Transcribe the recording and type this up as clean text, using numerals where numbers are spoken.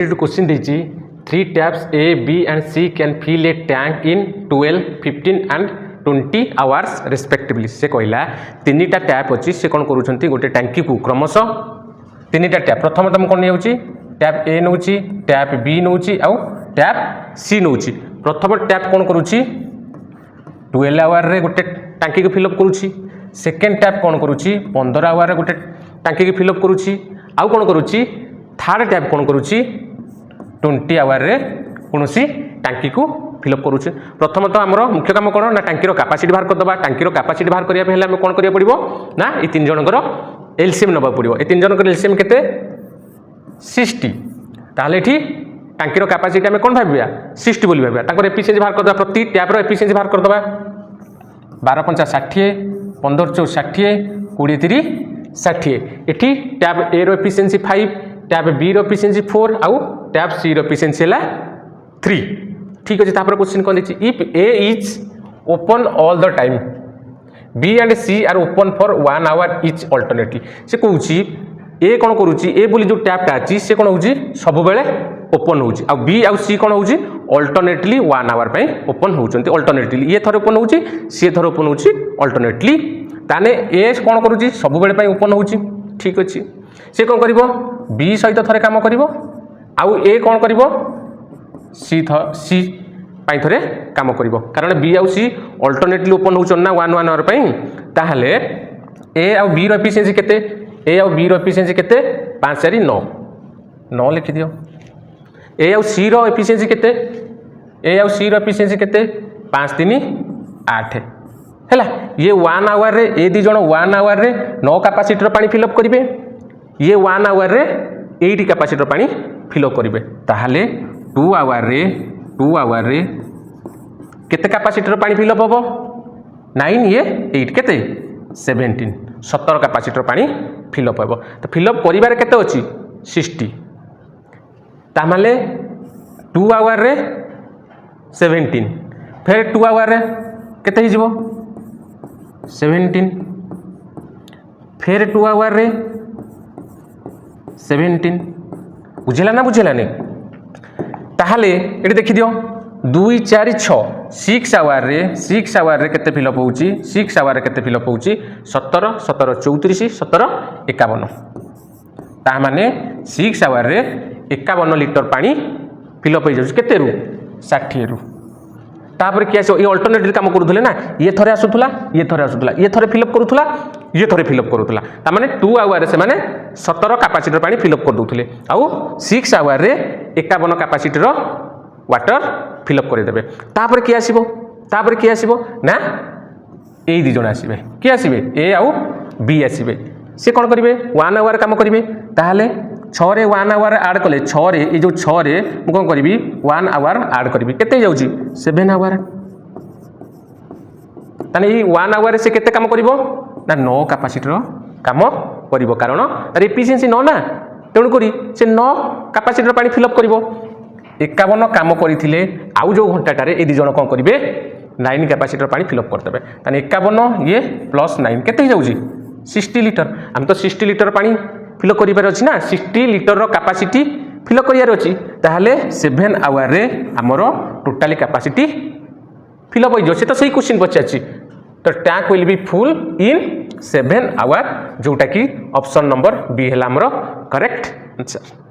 Question देछि 3 taps A, B and C can fill a tank in 12, 15 and 20 hours respectively। से कहला तीनटा tap अच्छी से कौन करुँच गोटे टांकी को क्रमश तीनटा टैप प्रथम तुम कौन नहीं टैप ए नौ टैप बी नौ आउ टैप सी नौ प्रथम टैप कौन करुँची 12 आवर रे गोटे टांकी को फिलअप करुँची सेकेंड टैप कौन करुँची 15 आवर गोटे टांकी को फिलअप करुँची आउ कौन करुँची थर्ड टैप कौन करुँची 20 आवर रे कौन टांकी को फिलअप करुचे। प्रथम तो आमर मुख्य काम कौन ना टांकीर कैपेसिटी बाहर करदे टांकीर कैपेसिटी बाहर करने कौन करा पड़ो ना ये तीन जनकर एलसीएम नवा पड़ो ये तीन जनकर एलसीएम केते 60 ताहले एठी टांकीर कैपेसिटी आम कौन भाविया 60 बोली भाविया तांकर एफिशिएंसी बाहर करदे प्रति टैपर एफिशिएंसी बाहर करदे 12 5 60 15 4 60 20 30 60 एठी टैप ए रो एफिशिएंसी 5 टैप बी रो एफिशिएंसी 4 आउ टैप सी रो एफिशिएंसी है 3 ठीक अच्छे। क्वेश्चन कौन देखिए if A is open all the time B and C are open for 1 hour each alternately से कहूँ ए कौन करुच्ची ए बोली जो टैपटा अच्छी से कौन हो सब बेले ओपन हो बी आउ सी कौन हो अल्टरनेटली 1 आवर ओपन होती अल्टरनेटली ये थर ओपन हो सी थर ओपन हो अल्टरनेटली ताने ए कौन करुच्ची सब बेले ओपन हो ठीक अच्छे सी कौन कर बी सहित थरे काम कर आउ ए कौन कर सी थे काम कर कारण बी आउ सी अल्टरनेटली ओपन होना 1 आवर ताहले ए आउ बी रो एफिशिएंसी केते ए आउ बी रो एफिशिएंसी केते 5 4 9 9 लिखि दियो ए आउ सी रो एफिशिएंसी केते ए आउ सी रो एफिशिएंसी केते 5 3 8 हैला ये 1 आवर रे ए दी जण 1 आवर रे 9 कैपेसिटर पानी फिलअप करिवे ये 1 आवर रे 8 कैपेसिटर पानी फिलअप करिवे ताहले 2 आवर रे केते कैपेसिटर पानी फिलअप होबो 9 ये 8 केते 17 17 कैपेसिटर पानी फिलअप होबो तो फिलअप करिवार केते अछि 60 तामाले 2 आवर रे 17 फिर 2 आवर रे केते हिजबो 17 फिर 2 आवर रे 17 बुझेला ना बुझेला नहीं ताहले ये देखी दियो 2 4 6 6 आवर रे केते फिलअप होउची 6 आवर रे केते फिलअप होउची 17 17 34 17 51 ता माने 6 आवर रे 51 लीटर पानी फिलअप हो जाउची केते रु 60 रु तापर कि आसो ये अल्टरनेटली काम करूथले ना ये थरे आसुथला ये थरे फिलअप करूथला ये थरे फिलअप करूथला ता माने 2 आवर से माने 17 कैपेसिटर पानी फिलअप कर दोथले आउ 6 आवर रे 51 कैपेसिटर वाटर फिलअप कर देबे तापर कि आसीबो ना ए दी जण आसीबे कि आसीबे ए आउ बी आसीबे से कोन करिवे 1 आवर काम करिवे ताहाले 6 रे 1 आवर ऐड कले 6 रे ए जो 6 रे मु कोन करिवि 1 आवर ऐड करिवि केते जाउची 7 आवर ताने ई 1 आवर से केते काम करिवो ना 9 कैपेसिटर काम करिवो कारण तार एफिशिएंसी 9 ना तेणु करी से 9 कैपेसिटर पानी फिलअप करिवो 51 काम करथिले आउ जो घंटाटारे ए दी जण कोन करिवे 9 कैपेसिटर पानी फिलअप करदेबे ताने 51 ये प्लस 9 केते जाउची 60 लीटर हम तो 60 लीटर पानी फिलअप करिबार अछि ना 60 लीटर रो कैपेसिटी फिलअप करियार अछि ताहले 7 आवर रे हमरो टोटली कैपेसिटी फिलअप हो जो से तो सही क्वेश्चन पचाछि तो tank will be full in 7 hour जोटा कि ऑप्शन नंबर बी है हमरो करेक्ट आंसर।